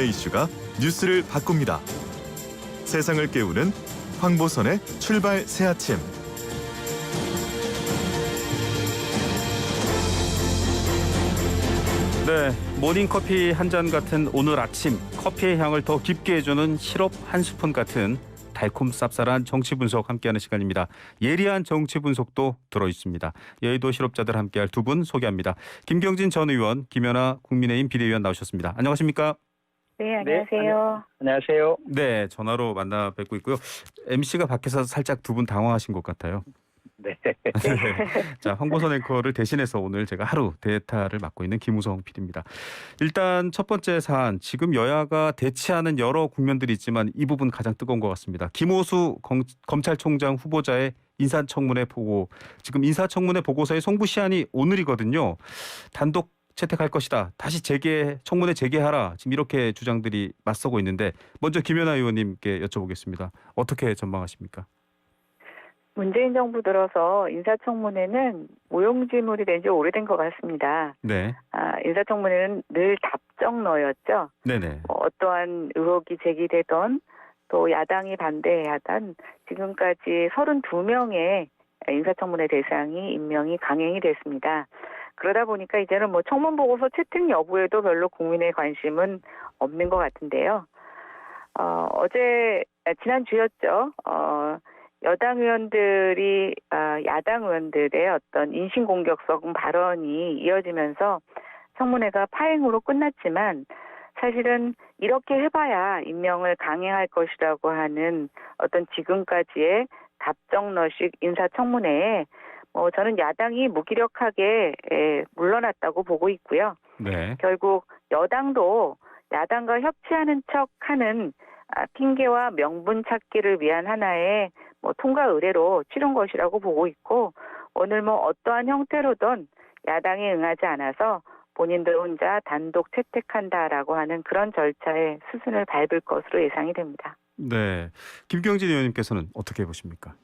국내 이슈가 뉴스를 바꿉니다. 세상을 깨우는 황보선의 출발 새 아침. 네, 모닝커피 한 잔 같은 오늘 아침, 커피의 향을 더 깊게 해주는 시럽 한 스푼 같은 달콤 쌉쌀한 정치 분석 함께하는 시간입니다. 예리한 정치 분석도 들어있습니다. 여의도 실업자들 함께할 두 분 소개합니다. 김경진 전 의원, 김연아 국민의힘 비대위원 나오셨습니다. 안녕하십니까? 네, 안녕하세요. 안녕하세요. 네, 전화로 만나 뵙고 있고요. MC가 밖에서 살짝 두 분 당황하신 것 같아요. 네. 자, 황보선 앵커를 대신해서 오늘 제가 하루 대타를 맡고 있는 김우성 PD입니다. 일단 첫 번째 사안, 지금 여야가 대치하는 여러 국면들이 있지만 이 부분 가장 뜨거운 것 같습니다. 김오수 검찰총장 후보자의 인사청문회 보고, 지금 인사청문회 보고서의 송부 시한이 오늘이거든요. 단독 채택할 것이다. 다시 청문회 재개하라. 지금 이렇게 주장들이 맞서고 있는데 먼저 김연아 의원님께 여쭤보겠습니다. 어떻게 전망하십니까? 문재인 정부 들어서 인사청문회는 무용지물이 된 지 오래된 것 같습니다. 네. 인사청문회는 늘 답정너였죠. 네네. 어떠한 의혹이 제기되던 또 야당이 반대하던 지금까지 32명의 인사청문회 대상이 임명이 강행이 됐습니다. 그러다 보니까 이제는 청문보고서 채택 여부에도 별로 국민의 관심은 없는 것 같은데요. 지난주였죠. 여당 의원들이 야당 의원들의 어떤 인신공격성 발언이 이어지면서 청문회가 파행으로 끝났지만 사실은 이렇게 해봐야 임명을 강행할 것이라고 하는 어떤 지금까지의 답정너식 인사청문회에 저는 야당이 무기력하게 물러났다고 보고 있고요. 네. 결국 여당도 야당과 협치하는 척하는 핑계와 명분 찾기를 위한 하나의 통과 의례로 치른 것이라고 보고 있고, 오늘 어떠한 형태로든 야당이 응하지 않아서 본인들 혼자 단독 채택한다라고 하는 그런 절차의 수순을 밟을 것으로 예상이 됩니다. 네. 김경진 의원님께서는 어떻게 보십니까?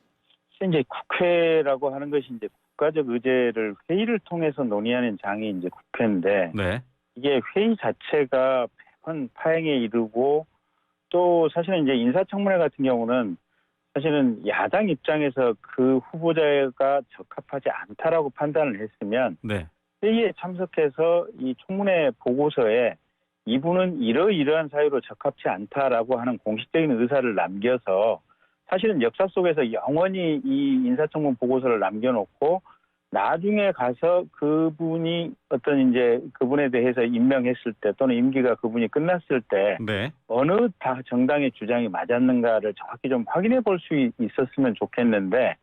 이제 국회라고 하는 것이 이제 국가적 의제를 회의를 통해서 논의하는 장이 이제 국회인데, 네. 이게 회의 자체가 매번 파행에 이르고, 또 사실은 이제 인사청문회 같은 경우는 사실은 야당 입장에서 그 후보자가 적합하지 않다라고 판단을 했으면 네. 회의에 참석해서 이 청문회 보고서에 이분은 이러이러한 사유로 적합치 않다라고 하는 공식적인 의사를 남겨서, 사실은 역사 속에서 영원히 이 인사청문 보고서를 남겨놓고 나중에 가서 그분이 어떤 이제 그분에 대해서 임명했을 때 또는 임기가 그분이 끝났을 때 네. 어느 다 정당의 주장이 맞았는가를 정확히 좀 확인해 볼 수 있었으면 좋겠는데,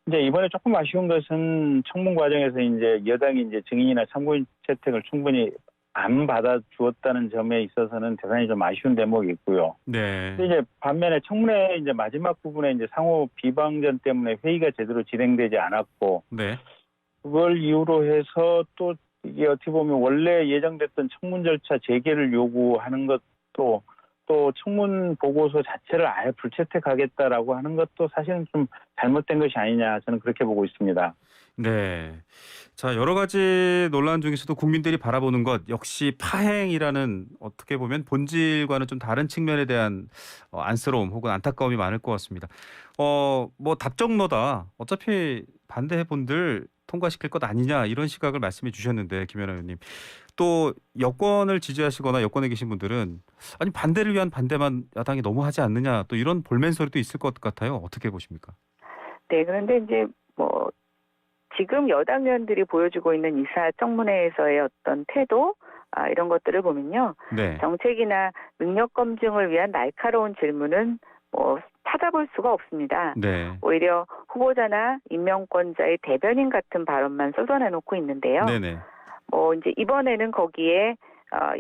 이제 이번에 조금 아쉬운 것은 청문 과정에서 이제 여당이 이제 증인이나 참고인 채택을 충분히 안 받아주었다는 점에 있어서는 대단히 좀 아쉬운 대목이 있고요. 네. 근데 이제 반면에 청문회 이제 마지막 부분에 이제 상호 비방전 때문에 회의가 제대로 진행되지 않았고, 네. 그걸 이유로 해서 또 이게 어떻게 보면 원래 예정됐던 청문 절차 재개를 요구하는 것도, 또 청문 보고서 자체를 아예 불채택하겠다라고 하는 것도 사실은 좀 잘못된 것이 아니냐, 저는 그렇게 보고 있습니다. 네. 자, 여러 가지 논란 중에서도 국민들이 바라보는 것 역시 파행이라는, 어떻게 보면 본질과는 좀 다른 측면에 대한 안쓰러움 혹은 안타까움이 많을 것 같습니다. 답정너다. 어차피 반대분들 통과시킬 것 아니냐, 이런 시각을 말씀해 주셨는데, 김연아 의원님. 또 여권을 지지하시거나 여권에 계신 분들은 아니 반대를 위한 반대만 야당이 너무 하지 않느냐, 또 이런 볼멘소리도 있을 것 같아요. 어떻게 보십니까? 네, 그런데 이제 지금 여당 의원들이 보여주고 있는 인사청문회에서의 어떤 태도, 이런 것들을 보면요. 네. 정책이나 능력 검증을 위한 날카로운 질문은 찾아볼 수가 없습니다. 네. 오히려 후보자나 임명권자의 대변인 같은 발언만 쏟아내놓고 있는데요. 네네. 이제 이번에는 거기에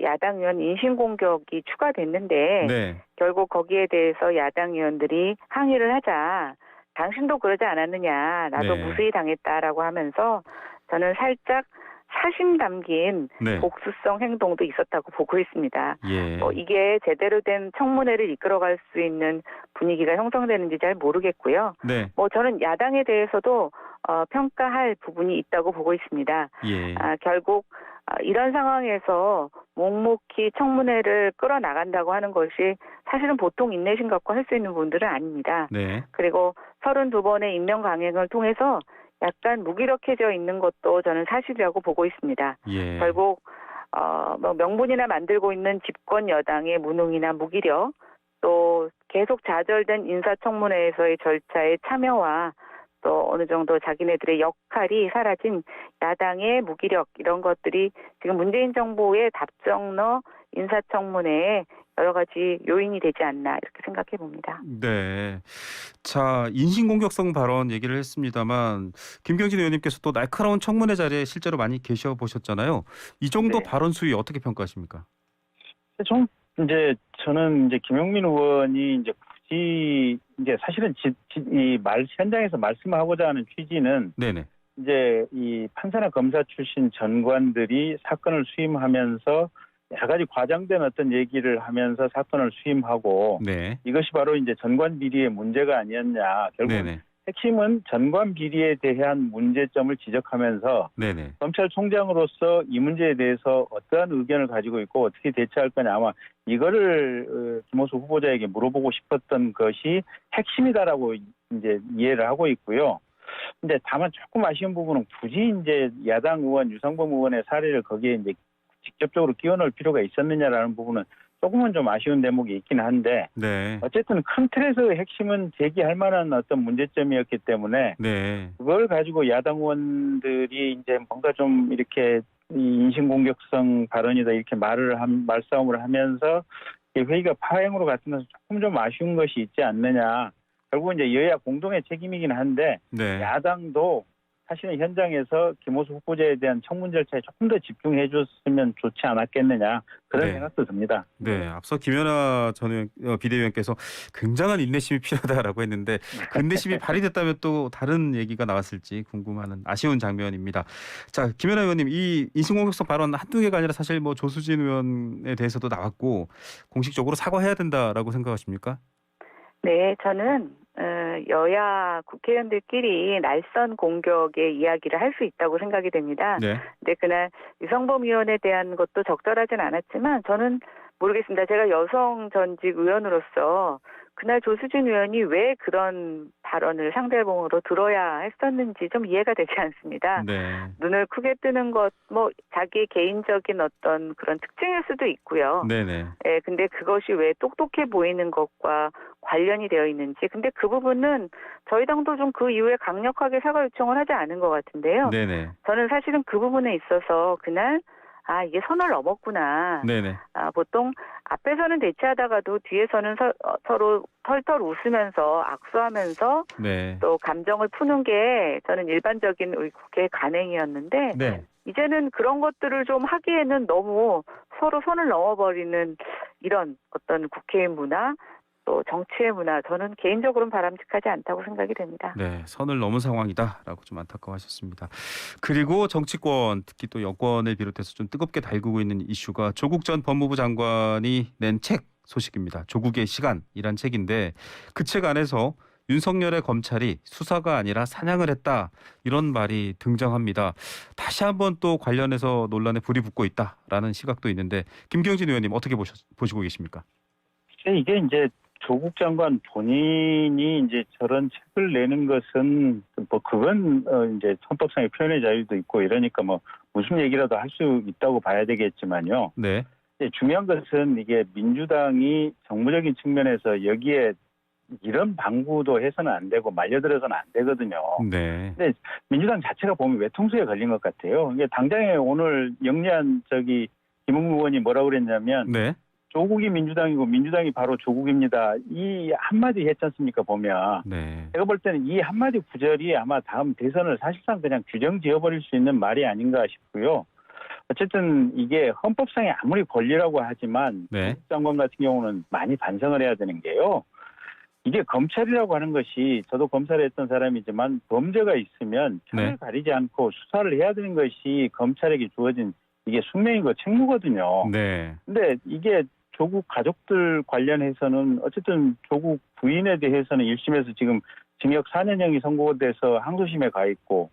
야당 의원 인신공격이 추가됐는데, 네. 결국 거기에 대해서 야당 의원들이 항의를 하자. 당신도 그러지 않았느냐, 나도 네. 무수히 당했다라고 하면서 저는 살짝 사심 담긴 네. 복수성 행동도 있었다고 보고 있습니다. 예. 이게 제대로 된 청문회를 이끌어갈 수 있는 분위기가 형성되는지 잘 모르겠고요. 네. 저는 야당에 대해서도 평가할 부분이 있다고 보고 있습니다. 예. 결국 이런 상황에서 묵묵히 청문회를 끌어나간다고 하는 것이 사실은 보통 인내심 갖고 할 수 있는 부분들은 아닙니다. 네. 그리고 32번의 임명 강행을 통해서 약간 무기력해져 있는 것도 저는 사실이라고 보고 있습니다. 예. 결국 뭐 명분이나 만들고 있는 집권 여당의 무능이나 무기력, 또 계속 좌절된 인사청문회에서의 절차의 참여와 또 어느 정도 자기네들의 역할이 사라진 야당의 무기력, 이런 것들이 지금 문재인 정부의 답정너 인사청문회에 여러 가지 요인이 되지 않나 이렇게 생각해 봅니다. 네. 자, 인신공격성 발언 얘기를 했습니다만 김경진 의원님께서 또 날카로운 청문회 자리에 실제로 많이 계셔 보셨잖아요. 이 정도 네. 발언 수위 어떻게 평가하십니까? 좀 이제 저는 이제 김용민 의원이 이제 굳이 이제 사실은 이 현장에서 말씀하고자 하는 취지는 네네. 이제 이 판사나 검사 출신 전관들이 사건을 수임하면서 여러 가지 과장된 어떤 얘기를 하면서 사건을 수임하고 네. 이것이 바로 이제 전관 비리의 문제가 아니었냐. 결국 네네. 핵심은 전관 비리에 대한 문제점을 지적하면서 네네. 검찰총장으로서 이 문제에 대해서 어떠한 의견을 가지고 있고 어떻게 대처할 거냐, 아마 이거를 김호수 후보자에게 물어보고 싶었던 것이 핵심이다라고 이제 이해를 하고 있고요. 근데 다만 조금 아쉬운 부분은 굳이 이제 야당 의원 유상범 의원의 사례를 거기에 이제 직접적으로 끼워 넣을 필요가 있었느냐라는 부분은 조금은 좀 아쉬운 대목이 있긴 한데, 네. 어쨌든 큰 틀에서의 핵심은 제기할 만한 어떤 문제점이었기 때문에 네. 그걸 가지고 야당 의원들이 이제 뭔가 좀 이렇게 이 인신공격성 발언이다 이렇게 말싸움을 하면서 회의가 파행으로 갔으면서 조금 좀 아쉬운 것이 있지 않느냐. 결국은 이제 여야 공동의 책임이긴 한데 네. 야당도 사실은 현장에서 김호수 후보자에 대한 청문 절차에 조금 더 집중해 줬으면 좋지 않았겠느냐, 그런 네. 생각도 듭니다. 네, 앞서 김연아 전 비대위원께서 굉장한 인내심이 필요하다라고 했는데 그 인내심이 발휘됐다면 또 다른 얘기가 나왔을지 궁금하는 아쉬운 장면입니다. 자, 김연아 의원님, 이 인신공격성 발언 한두 개가 아니라 사실 뭐 조수진 의원에 대해서도 나왔고 공식적으로 사과해야 된다라고 생각하십니까? 네, 저는 여야 국회의원들끼리 날선 공격의 이야기를 할 수 있다고 생각이 됩니다. 네. 근데 그날 유상범 의원에 대한 것도 적절하진 않았지만 저는 모르겠습니다. 제가 여성 전직 의원으로서 그날 조수진 의원이 왜 그런 발언을 상대방으로 들어야 했었는지 좀 이해가 되지 않습니다. 네. 눈을 크게 뜨는 것, 뭐 자기 개인적인 어떤 그런 특징일 수도 있고요. 네네. 예, 근데 그것이 왜 똑똑해 보이는 것과 관련이 되어 있는지. 근데 그 부분은 저희 당도 좀 그 이후에 강력하게 사과 요청을 하지 않은 것 같은데요. 네네. 저는 사실은 그 부분에 있어서 그날 이게 선을 넘었구나. 네네. 보통 앞에서는 대치하다가도 뒤에서는 서로 털털 웃으면서 악수하면서 네. 또 감정을 푸는 게 저는 일반적인 우리 국회의 관행이었는데 네. 이제는 그런 것들을 좀 하기에는 너무 서로 선을 넘어버리는 이런 어떤 국회의 문화, 또 정치의 문화, 저는 개인적으로는 바람직하지 않다고 생각이 됩니다. 네, 선을 넘은 상황이다라고 좀 안타까워하셨습니다. 그리고 정치권, 특히 또 여권을 비롯해서 좀 뜨겁게 달구고 있는 이슈가 조국 전 법무부 장관이 낸 책 소식입니다. 조국의 시간이란 책인데 그 책 안에서 윤석열의 검찰이 수사가 아니라 사냥을 했다, 이런 말이 등장합니다. 다시 한번 또 관련해서 논란에 불이 붙고 있다라는 시각도 있는데 김경진 의원님 어떻게 보시고 계십니까? 이게 이제 조국 장관 본인이 이제 저런 책을 내는 것은 뭐 그건 이제 헌법상의 표현의 자유도 있고 이러니까 뭐 무슨 얘기라도 할 수 있다고 봐야 되겠지만요. 네. 중요한 것은 이게 민주당이 정무적인 측면에서 여기에 이런 방구도 해서는 안 되고 말려들어서는 안 되거든요. 네. 근데 민주당 자체가 보면 외통수에 걸린 것 같아요. 이게 당장에 오늘 영리한 김웅 의원이 뭐라고 그랬냐면 네. 조국이 민주당이고 민주당이 바로 조국입니다. 이 한마디 했지 않습니까, 보면. 네. 제가 볼 때는 이 한마디 구절이 아마 다음 대선을 사실상 그냥 규정 지어버릴 수 있는 말이 아닌가 싶고요. 어쨌든 이게 헌법상에 아무리 권리라고 하지만 네. 조국 장관 같은 경우는 많이 반성을 해야 되는 게요. 이게 검찰이라고 하는 것이, 저도 검사를 했던 사람이지만 범죄가 있으면 편을 네. 가리지 않고 수사를 해야 되는 것이 검찰에게 주어진 이게 숙명이고 책무거든요. 네. 근데 이게 조국 가족들 관련해서는 어쨌든 조국 부인에 대해서는 1심에서 지금 징역 4년형이 선고돼서 항소심에 가 있고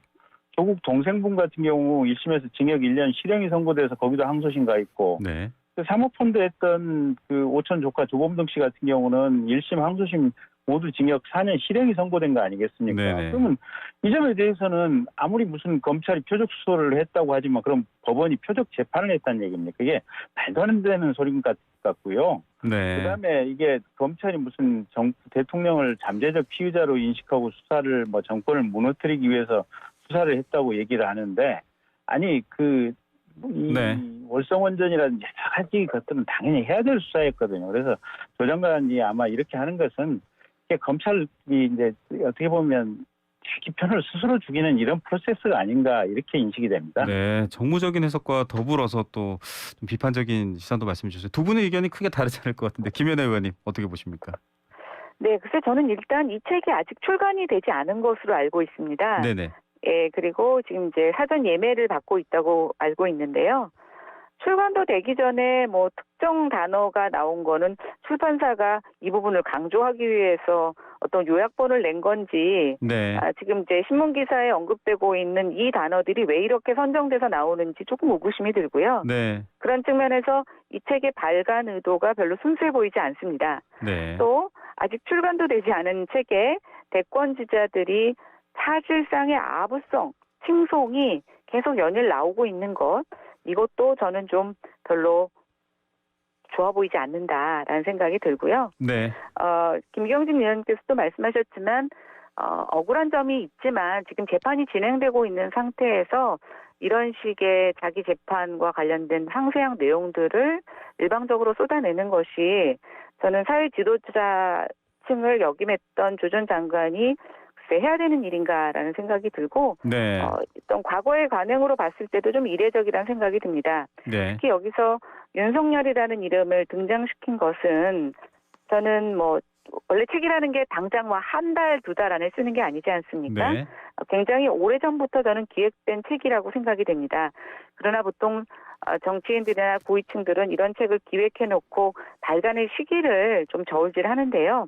조국 동생분 같은 경우 1심에서 징역 1년 실형이 선고돼서 거기도 항소심 가 있고 네. 사모펀드 했던 그 오천 조카 조범동 씨 같은 경우는 1심 항소심 모두 징역 4년 실형이 선고된 거 아니겠습니까? 네네. 그러면 이 점에 대해서는 아무리 무슨 검찰이 표적 수사를 했다고 하지만 그럼 법원이 표적 재판을 했다는 얘기입니까? 그게 말도 안 되는 소린 것 같고요. 네. 그다음에 이게 검찰이 무슨 대통령을 잠재적 피의자로 인식하고 수사를 뭐 정권을 무너뜨리기 위해서 수사를 했다고 얘기를 하는데 아니 이 네. 월성원전이라든지 여러 가지 것들은 당연히 해야 될 수사였거든요. 그래서 조 장관이 아마 이렇게 하는 것은 검찰이 이제 어떻게 보면 자기 편을 스스로 죽이는 이런 프로세스가 아닌가 이렇게 인식이 됩니다. 네, 정무적인 해석과 더불어서 또 좀 비판적인 시선도 말씀해 주셨어요. 두 분의 의견이 크게 다르지 않을 것 같은데 김연아 의원님 어떻게 보십니까? 네, 글쎄 저는 일단 이 책이 아직 출간이 되지 않은 것으로 알고 있습니다. 네네. 예, 그리고 지금 이제 사전 예매를 받고 있다고 알고 있는데요. 출간도 되기 전에 뭐 특정 단어가 나온 거는 출판사가 이 부분을 강조하기 위해서 어떤 요약본을 낸 건지 네. 지금 이제 신문 기사에 언급되고 있는 이 단어들이 왜 이렇게 선정돼서 나오는지 조금 의구심이 들고요. 네. 그런 측면에서 이 책의 발간 의도가 별로 순수해 보이지 않습니다. 네. 또 아직 출간도 되지 않은 책에 대권주자들이 사실상의 아부성, 칭송이 계속 연일 나오고 있는 것, 이것도 저는 좀 별로 좋아 보이지 않는다라는 생각이 들고요. 네. 김경진 의원께서도 말씀하셨지만 억울한 점이 있지만 지금 재판이 진행되고 있는 상태에서 이런 식의 자기 재판과 관련된 상세한 내용들을 일방적으로 쏟아내는 것이 저는 사회 지도자층을 역임했던 조 전 장관이 해야 되는 일인가라는 생각이 들고 네. 어떤 과거의 관행으로 봤을 때도 좀 이례적이라는 생각이 듭니다. 네. 특히 여기서 윤석열이라는 이름을 등장시킨 것은 저는 뭐 원래 책이라는 게 당장 뭐 한 달, 두 달 안에 쓰는 게 아니지 않습니까? 네. 굉장히 오래전부터 저는 기획된 책이라고 생각이 됩니다. 그러나 보통 정치인들이나 고위층들은 이런 책을 기획해놓고 발간의 시기를 좀 저울질하는데요.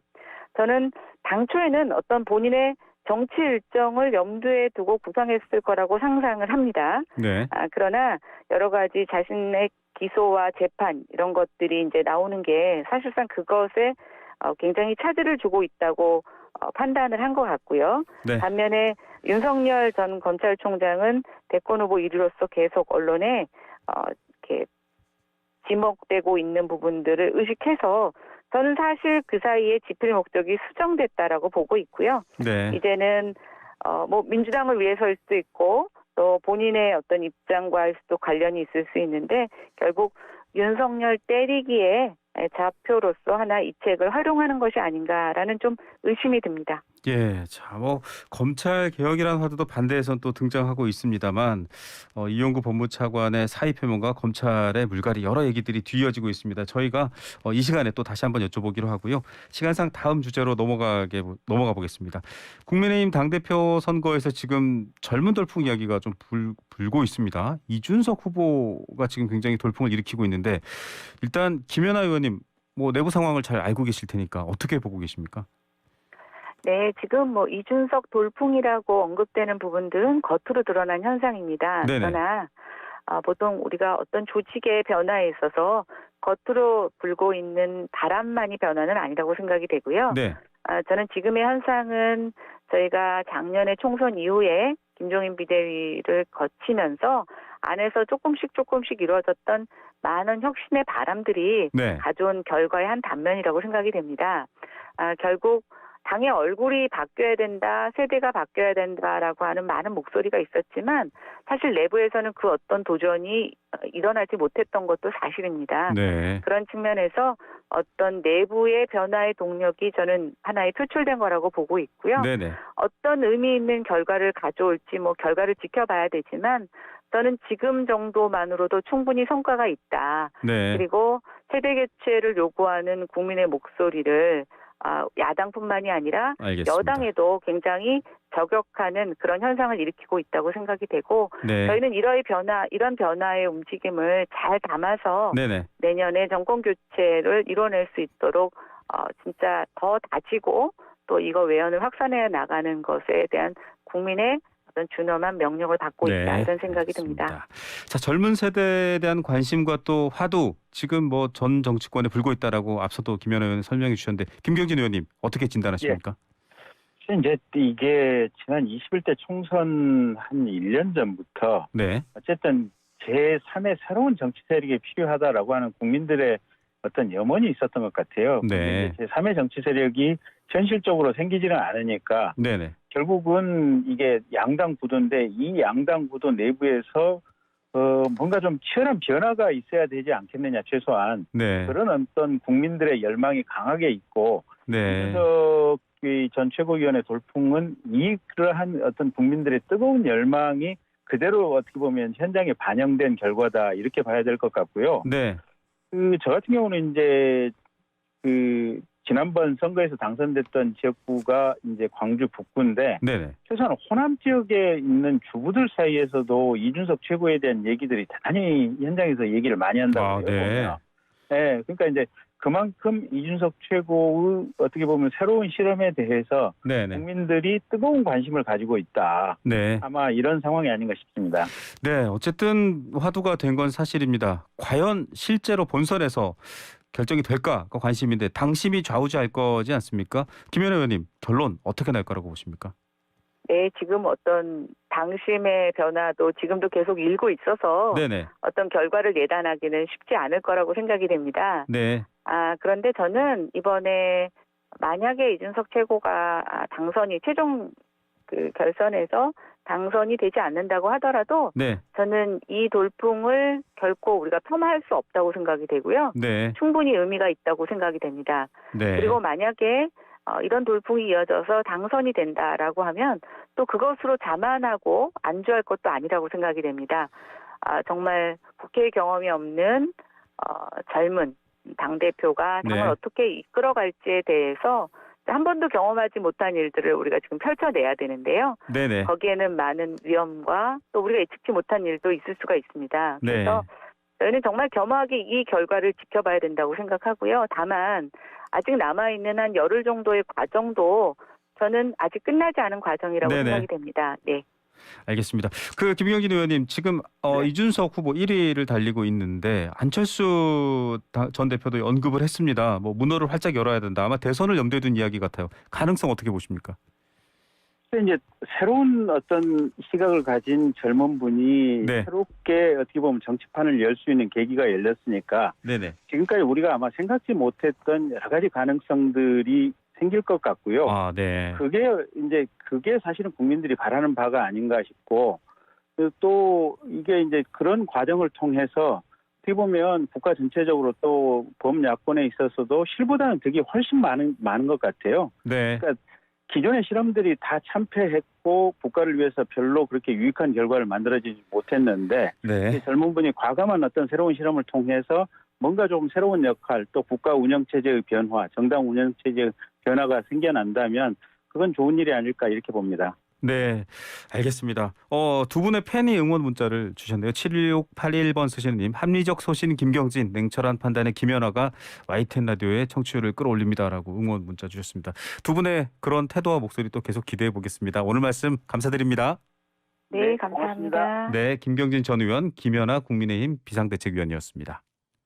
저는 당초에는 어떤 본인의 정치 일정을 염두에 두고 구성했을 거라고 상상을 합니다. 네. 그러나 여러 가지 자신의 기소와 재판 이런 것들이 이제 나오는 게 사실상 그것에 굉장히 차질을 주고 있다고 판단을 한 것 같고요. 네. 반면에 윤석열 전 검찰총장은 대권 후보 1위로서 계속 언론에 이렇게 지목되고 있는 부분들을 의식해서 저는 사실 그 사이에 지필 목적이 수정됐다라고 보고 있고요. 네. 이제는 뭐 민주당을 위해서일 수도 있고 또 본인의 어떤 입장과도 관련이 있을 수 있는데 결국 윤석열 때리기에 좌표로서 하나 이 책을 활용하는 것이 아닌가라는 좀 의심이 듭니다. 예, 자, 뭐 검찰 개혁이라는 화두도 반대에선 또 등장하고 있습니다만 이용구 법무차관의 사의 표명과 검찰의 물갈이 여러 얘기들이 뒤이어지고 있습니다. 저희가 이 시간에 또 다시 한번 여쭤보기로 하고요. 시간상 다음 주제로 넘어가 보겠습니다. 국민의힘 당대표 선거에서 지금 젊은 돌풍 이야기가 좀 불고 있습니다. 이준석 후보가 지금 굉장히 돌풍을 일으키고 있는데 일단 김연아 의원님 뭐 내부 상황을 잘 알고 계실 테니까 어떻게 보고 계십니까? 네, 지금 뭐 이준석 돌풍이라고 언급되는 부분들은 겉으로 드러난 현상입니다. 네네. 그러나 보통 우리가 어떤 조직의 변화에 있어서 겉으로 불고 있는 바람만이 변화는 아니라고 생각이 되고요. 네. 저는 지금의 현상은 저희가 작년에 총선 이후에 김종인 비대위를 거치면서 안에서 조금씩 이루어졌던 많은 혁신의 바람들이 네. 가져온 결과의 한 단면이라고 생각이 됩니다. 결국 당의 얼굴이 바뀌어야 된다, 세대가 바뀌어야 된다라고 하는 많은 목소리가 있었지만 사실 내부에서는 그 어떤 도전이 일어나지 못했던 것도 사실입니다. 네. 그런 측면에서 어떤 내부의 변화의 동력이 저는 하나의 표출된 거라고 보고 있고요. 네네. 어떤 의미 있는 결과를 가져올지 뭐 결과를 지켜봐야 되지만 저는 지금 정도만으로도 충분히 성과가 있다. 네. 그리고 세대 교체를 요구하는 국민의 목소리를 야당뿐만이 아니라 알겠습니다. 여당에도 굉장히 저격하는 그런 현상을 일으키고 있다고 생각이 되고 네. 저희는 이런 변화의 움직임을 잘 담아서 네네. 내년에 정권 교체를 이뤄낼 수 있도록 진짜 더 다지고 또 이거 외연을 확산해 나가는 것에 대한 국민의 어떤 준엄한 명령을 받고 있다 이런 생각이 듭니다. 알겠습니다. 자, 젊은 세대에 대한 관심과 또 화두 지금 뭐 전 정치권에 불고 있다라고 앞서도 김연아 의원 설명해 주셨는데 김경진 의원님 어떻게 진단하십니까? 이제 이게 지난 21대 총선 한 1년 전부터 네, 어쨌든 제3의 새로운 정치 세력이 필요하다라고 하는 국민들의 어떤 염원이 있었던 것 같아요. 네. 제3의 정치 세력이 현실적으로 생기지는 않으니까 네네, 결국은 이게 양당 구도인데 이 양당 구도 내부에서 뭔가 좀 치열한 변화가 있어야 되지 않겠느냐 최소한 네, 그런 어떤 국민들의 열망이 강하게 있고 네, 그래서 전 최고위원의 돌풍은 이러한 어떤 국민들의 뜨거운 열망이 그대로 어떻게 보면 현장에 반영된 결과다 이렇게 봐야 될 것 같고요. 네, 저 같은 경우는 이제 지난번 선거에서 당선됐던 지역구가 이제 광주 북구인데 네네, 최소한 호남 지역에 있는 주부들 사이에서도 이준석 최고에 대한 얘기들이 대단히 현장에서 얘기를 많이 한다고 해요. 네, 네, 그러니까 이제 그만큼 이준석 최고의 어떻게 보면 새로운 실험에 대해서 네네, 국민들이 뜨거운 관심을 가지고 있다. 네. 아마 이런 상황이 아닌가 싶습니다. 네, 어쨌든 화두가 된 건 사실입니다. 과연 실제로 본선에서 결정이 될까가 관심인데 당심이 좌우지할 거지 않습니까? 김연아 의원님 결론 어떻게 날 거라고 보십니까? 네, 지금 어떤 당심의 변화도 지금도 계속 일고 있어서 네네, 어떤 결과를 예단하기는 쉽지 않을 거라고 생각이 됩니다. 네, 그런데 저는 이번에 만약에 이준석 최고가 당선이 최종 결선에서 당선이 되지 않는다고 하더라도 네, 저는 이 돌풍을 결코 우리가 폄하할 수 없다고 생각이 되고요. 네, 충분히 의미가 있다고 생각이 됩니다. 네, 그리고 만약에 이런 돌풍이 이어져서 당선이 된다라고 하면 또 그것으로 자만하고 안주할 것도 아니라고 생각이 됩니다. 정말 국회 경험이 없는 젊은 당대표가 당을 네. 어떻게 이끌어갈지에 대해서 한 번도 경험하지 못한 일들을 우리가 지금 펼쳐내야 되는데요. 네네, 거기에는 많은 위험과 또 우리가 예측치 못한 일도 있을 수가 있습니다. 네, 그래서 저희는 정말 겸허하게 이 결과를 지켜봐야 된다고 생각하고요. 다만 아직 남아있는 한 열흘 정도의 과정도 저는 아직 끝나지 않은 과정이라고 네네. 생각이 됩니다. 네. 알겠습니다. 김경진 의원님 지금 네. 이준석 후보 1위를 달리고 있는데 안철수 전 대표도 언급을 했습니다. 뭐 문호를 활짝 열어야 된다. 아마 대선을 염두에 둔 이야기 같아요. 가능성 어떻게 보십니까? 이제 새로운 어떤 시각을 가진 젊은 분이 네. 새롭게 어떻게 보면 정치판을 열 수 있는 계기가 열렸으니까 네네. 지금까지 우리가 아마 생각지 못했던 여러 가지 가능성들이 생길 것 같고요. 네. 그게 사실은 국민들이 바라는 바가 아닌가 싶고 또 이게 이제 그런 과정을 통해서 어떻게 보면 국가 전체적으로 또 범야권에 있어서도 실보다는 득이 훨씬 많은 것 같아요. 네. 그러니까 기존의 실험들이 다 참패했고 국가를 위해서 별로 그렇게 유익한 결과를 만들어지지 못했는데 네. 젊은 분이 과감한 어떤 새로운 실험을 통해서 뭔가 좀 새로운 역할 또 국가 운영 체제의 변화, 정당 운영 체제의 변화가 생겨난다면 그건 좋은 일이 아닐까 이렇게 봅니다. 네, 알겠습니다. 두 분의 팬이 응원 문자를 주셨네요. 7681번 쓰시는 님. 합리적 소신 김경진, 냉철한 판단의 김연아가 YTN 라디오의 청취율을 끌어올립니다라고 응원 문자 주셨습니다. 두 분의 그런 태도와 목소리 또 계속 기대해 보겠습니다. 오늘 말씀 감사드립니다. 네, 감사합니다. 고맙습니다. 네, 김경진 전 의원, 김연아 국민의힘 비상대책위원이었습니다.